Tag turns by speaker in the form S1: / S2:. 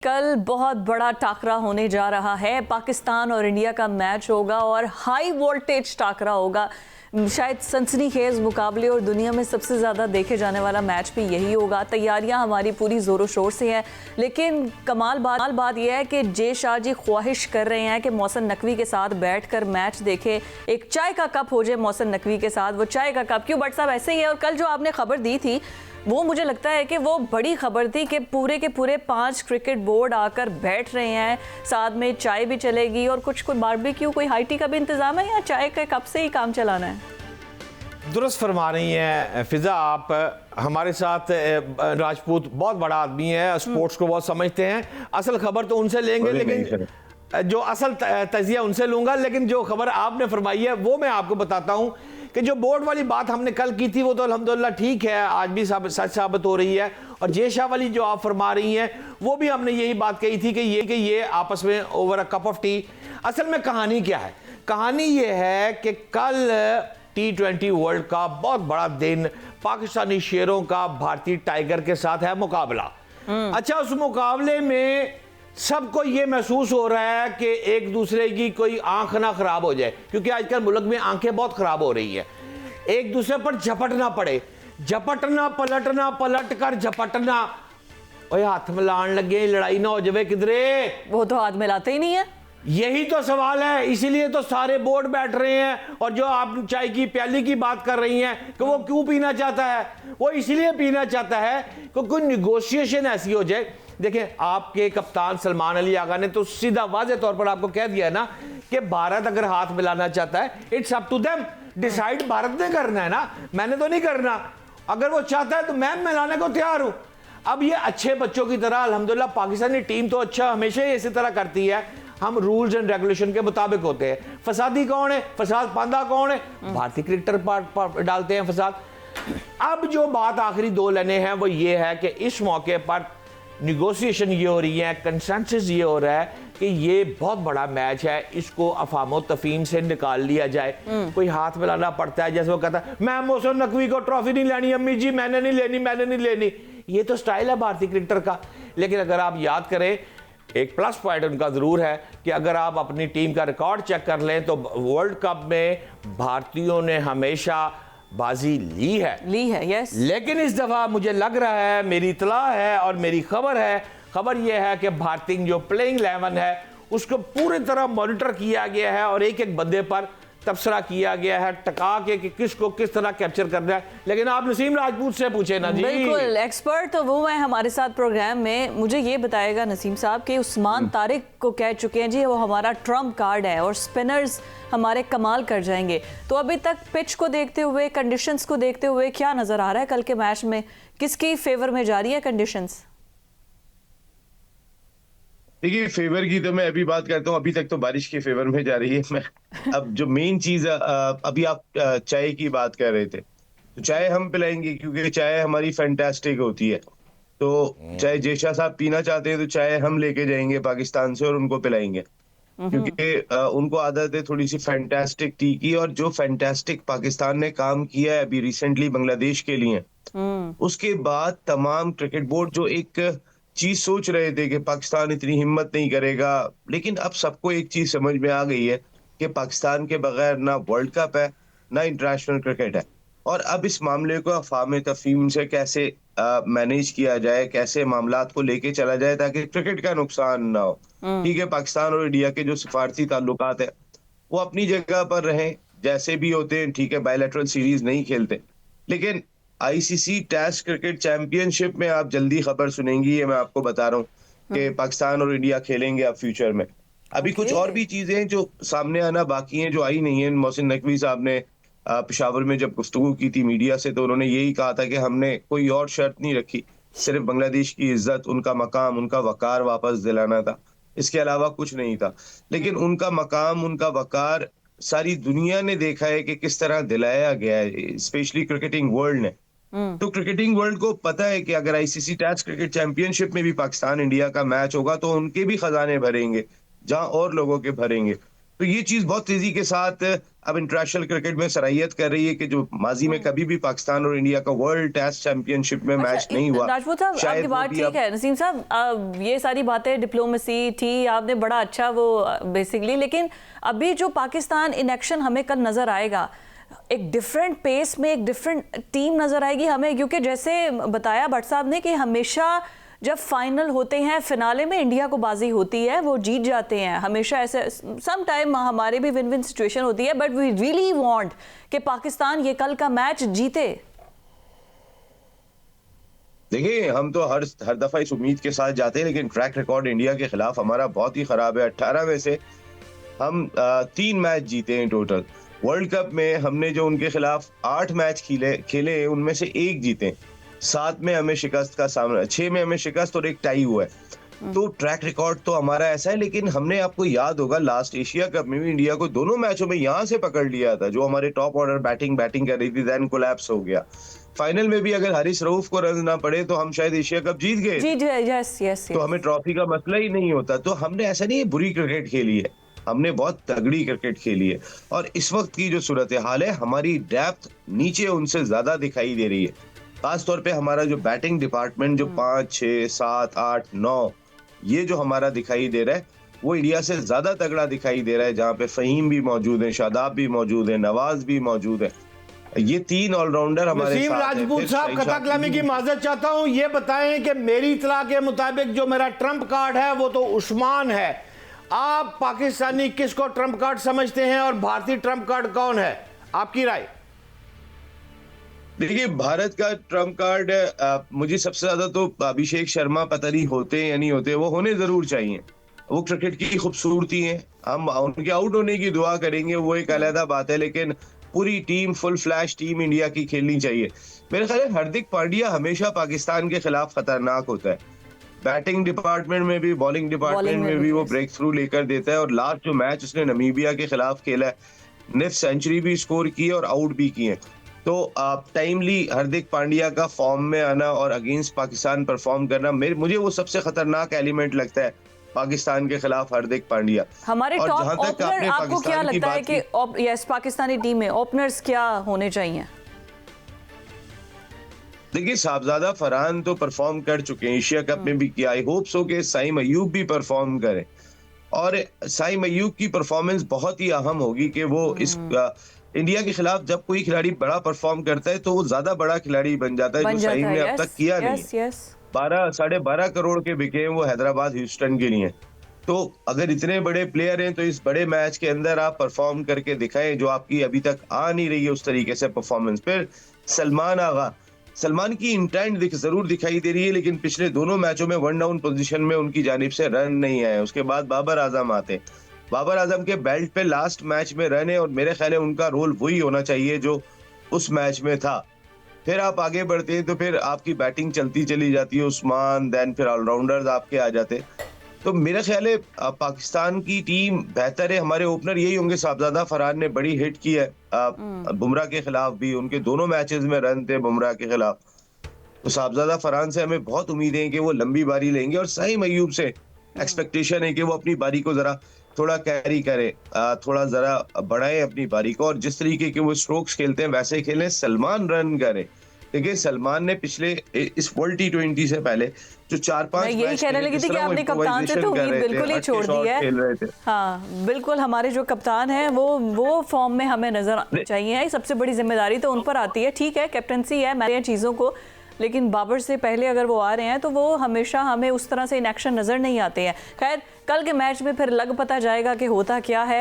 S1: कल बहुत बड़ा टाकरा होने जा रहा है। पाकिस्तान और इंडिया का मैच होगा और हाई वोल्टेज टाकरा होगा। शायद सनसनीखेज मुकाबले और दुनिया में सबसे ज़्यादा देखे जाने वाला मैच भी यही होगा। तैयारियां हमारी पूरी ज़ोरों शोर से हैं, लेकिन कमाल बात यह है कि जे शाह जी ख्वाहिश कर रहे हैं कि मोहसिन नकवी के साथ बैठकर मैच देखे, एक चाय का कप हो जाए मोहसिन नकवी के साथ। वो चाय का कप क्यों, बट साहब ऐसे ही है। और कल जो आपने खबर दी थी वो मुझे लगता है कि वो बड़ी खबर थी कि पूरे के पूरे 5 क्रिकेट बोर्ड आकर बैठ रहे हैं, साथ में चाय भी चलेगी और कुछ कोई बारबेक्यू, कोई हाई टी का भी इंतजाम है या चाय के कप से ही काम चलाना है?
S2: दुरुस्त फरमा रही हैं फिजा आप। हमारे साथ राजपूत बहुत बड़ा आदमी है, स्पोर्ट्स को बहुत समझते हैं। असल खबर तो उनसे लेंगे, लेकिन जो असल तजिया उनसे लूंगा। लेकिन जो खबर आपने फरमाई है वो मैं आपको बताता हूं कि जो बोर्ड वाली बात हमने कल की थी वो तो अल्हम्दुलिल्लाह ठीक है, आज भी सच साबित हो रही है। और जे शाह वाली जो आप फरमा रही हैं वो भी हमने यही बात कही थी कि ये आपस में over a cup of T. असल में कहानी क्या है? कहानी ये है कि कल T20 वर्ल्ड का बहुत बड़ा दिन, पाकिस्तानी शेरों का भारतीय टाइगर के साथ है मुकाबला। अच्छा, उस मुकाबले में सबको यह महसूस हो रहा है कि एक दूसरे की कोई आंख ना खराब हो जाए, क्योंकि आजकल मुल्क में आंखें बहुत खराब हो रही है। एक दूसरे पर झपटना पड़े, झपटना, पलटना, पलट कर झपटना। ओए हाथ मिलान लगे, लड़ाई ना हो जाए किधरे।
S1: वो तो हाथ मिलाते ही नहीं है।
S2: यही तो सवाल है, इसीलिए तो सारे बोर्ड बैठ रहे हैं। और जो आप चाय की प्याली की बात कर रही हैं कि वो क्यों पीना चाहता है, वो इसलिए पीना चाहता है कि कोई निगोशिएशन ऐसी हो जाए। देखें, आपके कप्तान सलमान अली आगा ने तो सीधा वाज़े तौर पर आपको कह दिया है ना कि भारत अगर हाथ मिलाना चाहता है, it's up to them. Decide Bharat ने करना है ना, मैंने तो नहीं करना। अगर वो चाहता है तो मैं मिलाने को तैयार हूं। अब ये अच्छे बच्चों की तरह अल्हम्दुलिल्लाह पाकिस्तानी टीम तो अच्छा हमेशा ही इसी तरह करती है। हम रूल्स एंड रेगुलेशन के मुताबिक होते हैं। फसादी कौन है, फसाद पांदा कौन है? भारतीय क्रिकेटर डालते हैं फसाद। अब जो बात आखिरी 2 लाइनें हैं वो ये है कि इस मौके पर निगोशिएशन ये हो रही है, कंसेंसस ये हो रहा है कि ये बहुत बड़ा मैच है, इसको अफामो तफीम से निकाल लिया जाए। कोई हाथ मिलाना पड़ता है, जैसे वो कहता है मैं मोहसिन नकवी को ट्रॉफी नहीं लेनी, अम्मी जी मैंने नहीं लेनी। ये तो स्टाइल है भारतीय क्रिकेटर का। लेकिन अगर आप याद करें, एक प्लस पॉइंट उनका जरूर है कि अगर आप अपनी टीम का रिकॉर्ड चेक कर लें तो वर्ल्ड कप में भारतीयों ने हमेशा बाजी ली है,
S1: यस।
S2: लेकिन इस दफा मुझे लग रहा है, मेरी इतला है और मेरी खबर यह है कि भारतीय जो प्लेइंग 11 है उसको पूरी तरह मॉनिटर किया गया है और एक एक बंदे पर तबसरा किया गया है टका के कि किसको किस तरह कैप्चर करना है। लेकिन आप नसीम राजपूत से पूछे ना जी।
S1: बिल्कुल, एक्सपर्ट तो वो है हमारे साथ प्रोग्राम में। मुझे ये बताएगा नसीम साहब कि उस्मान तारिक को कह चुके हैं जी वो हमारा ट्रम्प कार्ड है और स्पिनर्स हमारे कमाल कर जाएंगे। तो अभी तक पिच को देखते हुए, कंडीशंस को देखते हुए क्या नजर आ रहा है कल के मैच में, किसकी फेवर में जा रही है कंडीशंस?
S3: देखिए, फेवर की तो मैं अभी बात करता हूँ। अभी तक तो बारिश के फेवर में जा रही है। मैं अब जो मेन चीज अभी आप चाय की बात कर रहे थे, तो चाय हम पिलाएंगे क्योंकि चाय हमारी फैंटास्टिक होती है। तो चाहे जेशा साहब पीना चाहते हैं तो चाय हम लेके जाएंगे पाकिस्तान से और उनको पिलाएंगे, क्योंकि उनको आदत है थोड़ी सी फैंटास्टिक टी की। और जो फैंटास्टिक पाकिस्तान ने काम किया है अभी रिसेंटली बांग्लादेश के लिए, उसके बाद तमाम क्रिकेट बोर्ड जो एक चीज सोच रहे थे कि पाकिस्तान इतनी हिम्मत नहीं करेगा, लेकिन अब सबको एक चीज समझ में आ गई है कि पाकिस्तान के बगैर ना वर्ल्ड कप है ना इंटरनेशनल क्रिकेट है। और अब इस मामले को अफवाह तफहीम से कैसे मैनेज किया जाए, कैसे मामलात को लेके चला जाए ताकि क्रिकेट का नुकसान ना हो। ठीक है, पाकिस्तान और इंडिया के जो सिफारती ताल्लुकात है वो अपनी जगह पर रहें, जैसे भी होते हैं। ठीक है, बायलैटरल सीरीज नहीं खेलते, लेकिन आईसीसी टेस्ट क्रिकेट चैंपियनशिप में आप जल्दी खबर सुनेंगी, ये मैं आपको बता रहा हूँ कि पाकिस्तान और इंडिया खेलेंगे अब फ्यूचर में। अभी कुछ और भी चीजें जो सामने आना बाकी हैं, जो आई नहीं है। मोहसिन नकवी साहब ने पेशावर में जब गुफ्तगू की थी मीडिया से तो उन्होंने यही कहा था कि हमने कोई और शर्त नहीं रखी, सिर्फ बांग्लादेश की इज्जत, उनका मकाम, उनका वकार वापस दिलाना था, इसके अलावा कुछ नहीं था। लेकिन उनका मकाम, उनका वकार सारी दुनिया ने देखा है कि किस तरह दिलाया गया है, स्पेशली क्रिकेटिंग वर्ल्ड ने। तो क्रिकेटिंग वर्ल्ड को पता है कि अगर आईसीसी टेस्ट क्रिकेट चैंपियनशिप में भी पाकिस्तान इंडिया का मैच होगा तो उनके भी खजाने भरेंगे जहां और लोगों के भरेंगे। तो ये चीज बहुत तेजी के साथ अब इंटरनेशनल क्रिकेट में सराहियत कर रही है कि जो माजी में कभी भी पाकिस्तान और इंडिया का वर्ल्ड टेस्ट चैंपियनशिप में मैच नहीं हुआ।
S1: राजपूत साहब, आपकी बात ठीक है। नसीम साहब, ये सारी बातें डिप्लोमेसी थी, आपने बड़ा अच्छा वो बेसिकली, लेकिन अभी जो पाकिस्तान इन एक्शन हमें कल नजर आएगा, एक डिफरेंट पेस में एक डिफरेंट टीम नजर आएगी हमें, क्योंकि जैसे बताया भट्ट साहब ने कि हमेशा जब फाइनल होते हैं, फिनाले में इंडिया को बाजी होती है, वो जीत जाते हैं हमेशा। ऐसे सम टाइम हमारे भी विन विन सिचुएशन होती है, बट वी रियली वांट कि पाकिस्तान ये कल का मैच जीते।
S3: देखिए, हम तो हर दफा इस उम्मीद के साथ जाते हैं, लेकिन ट्रैक रिकॉर्ड इंडिया के खिलाफ हमारा बहुत ही खराब है। 18 में से हम 3 मैच जीते हैं टोटल। वर्ल्ड कप में हमने जो उनके खिलाफ 8 मैच खेले उनमें से 1 जीते, 7 में हमें शिकस्त का सामना, 6 में हमें शिकस्त और 1 टाई हुआ है। तो ट्रैक रिकॉर्ड तो हमारा ऐसा है, लेकिन हमने, आपको याद होगा, लास्ट एशिया कप में भी इंडिया को दोनों मैचों में यहां से पकड़ लिया था, जो हमारे टॉप ऑर्डर बैटिंग कर रही थी, देन कोलैप्स हो गया। फाइनल में भी अगर हारिस रऊफ को रन ना पड़े तो हम शायद एशिया कप जीत गए।
S1: यस।
S3: तो हमें ट्रॉफी का मसला ही नहीं होता। तो हमने ऐसा नहीं बुरी क्रिकेट खेली है, हमने बहुत तगड़ी क्रिकेट खेली है। और इस वक्त की जो सूरत हाल है, हमारी डेप्थ नीचे उनसे ज्यादा दिखाई दे रही है। खास तौर पे हमारा जो बैटिंग डिपार्टमेंट जो 5, 6, 7, 8, 9 ये जो हमारा दिखाई दे रहा है, वो इंडिया से ज्यादा तगड़ा दिखाई दे रहा है, जहाँ पे फहीम भी मौजूद है, शादाब भी मौजूद है, नवाज भी मौजूद है। ये 3 ऑलराउंडर हमारे
S2: नसीम
S3: साथ हैं।
S2: राजपूत साहब, कथा कलामी की माजरत चाहता हूं, ये बताएं कि मेरी इतला के मुताबिक जो मेरा ट्रम्प कार्ड है वो तो उस्मान है। आप पाकिस्तानी किसको ट्रम्प कार्ड समझते हैं और भारतीय ट्रम्प कार्ड कौन है, आपकी राय?
S3: देखिए, भारत का ट्रम्प कार्ड मुझे सबसे ज्यादा तो अभिषेक शर्मा, पता नहीं होते या नहीं होते, वो होने जरूर चाहिए। वो क्रिकेट की खूबसूरती है, हम उनके आउट होने की दुआ करेंगे, वो एक अलग बात है, लेकिन पूरी team, full flash team India की खेलनी चाहिए। मेरे ख्याल है हार्दिक पांड्या हमेशा पाकिस्तान के खिलाफ खतरनाक होता है, बैटिंग डिपार्टमेंट में भी, बॉलिंग डिपार्टमेंट में भी वो ब्रेक थ्रू लेकर देता है। और लास्ट जो मैच उसने नमीबिया के खिलाफ खेला है, निफ सेंचुरी भी स्कोर की है और आउट भी किए। तो टाइमली हार्दिक पांड्या का फॉर्म में आना और अगेंस्ट पाकिस्तान परफॉर्म करना, मुझे वो सबसे खतरनाक एलिमेंट लगता है पाकिस्तान के खिलाफ हार्दिक पांड्या।
S1: हमारे टॉप ओपनर, आपको क्या लगता है कि यस पाकिस्तानी टीम में ओपनर्स क्या होने चाहिए?
S3: देखिए, साहबजादा फरहान तो परफॉर्म कर चुके हैं, एशिया कप में भी किया। आई होप सो कि साइम अयूब भी परफॉर्म करें, और साइम अयूब की परफॉर्मेंस बहुत ही अहम होगी कि वो इस इंडिया के खिलाफ जब कोई खिलाड़ी बड़ा परफॉर्म करता है तो वो ज्यादा बड़ा खिलाड़ी बन जाता है, जो साइम ने अब तक किया नहीं। 12-12.5 करोड़ के बिके हैं वो हैदराबाद ह्यूस्टन के लिए। तो अगर इतने बड़े प्लेयर हैं तो इस बड़े मैच के अंदर आप परफॉर्म करके दिखाएं, जो आपकी अभी तक आ नहीं रही है उस तरीके से परफॉर्मेंस। फिर सलमान आगा, सलमान की इंटेंट जरूर दिखाई दे रही है, लेकिन पिछले दोनों मैचों में 1 डाउन पोजीशन में उनकी जानिब से रन नहीं आए। उसके बाद बाबर आजम आते, बाबर आजम के बेल्ट पे लास्ट मैच में रन है, और मेरे ख्याल है उनका रोल वही होना चाहिए जो उस मैच में था। फिर आप आगे बढ़ते हैं तो फिर आपकी बैटिंग चलती चली जाती है, उस्मान, देन फिर ऑलराउंडर्स आपके आ जाते। तो मेरा ख्याल है पाकिस्तान की टीम बेहतर है। हमारे ओपनर यही होंगे, साहबजादा फरहान ने बड़ी हिट की है बुमराह के खिलाफ भी, उनके दोनों मैचेस में रन थे बुमराह के खिलाफ। तो साहबजादा फरहान से हमें बहुत उम्मीदें हैं कि वो लंबी बारी लेंगे, और साइम अयूब से एक्सपेक्टेशन है कि वो अपनी बारी को जरा थोड़ा कैरी करे, थोड़ा जरा बढ़ाए अपनी बारी को, और जिस तरीके के वो स्ट्रोक्स खेलते हैं वैसे खेलें। सलमान रन करे, देखिए सलमान ने पिछले इस वर्ल्ड T20 से पहले जो 4-5
S1: मैं यही कहने लगी थी कि आपने कप्तान से तो उम्मीद बिल्कुल ही छोड़ दी है। हाँ बिल्कुल, हमारे जो कप्तान हैं वो फॉर्म में हमें नजर आनी चाहिए। सबसे बड़ी जिम्मेदारी तो उन पर आती है। ठीक है, कैप्टनसी है मैंने चीज़ों को, लेकिन बाबर से पहले अगर वो आ रहे हैं तो वो हमेशा हमें उस तरह से इन एक्शन नजर नहीं आते हैं। खैर, कल के मैच में फिर लग पता जाएगा कि होता क्या है।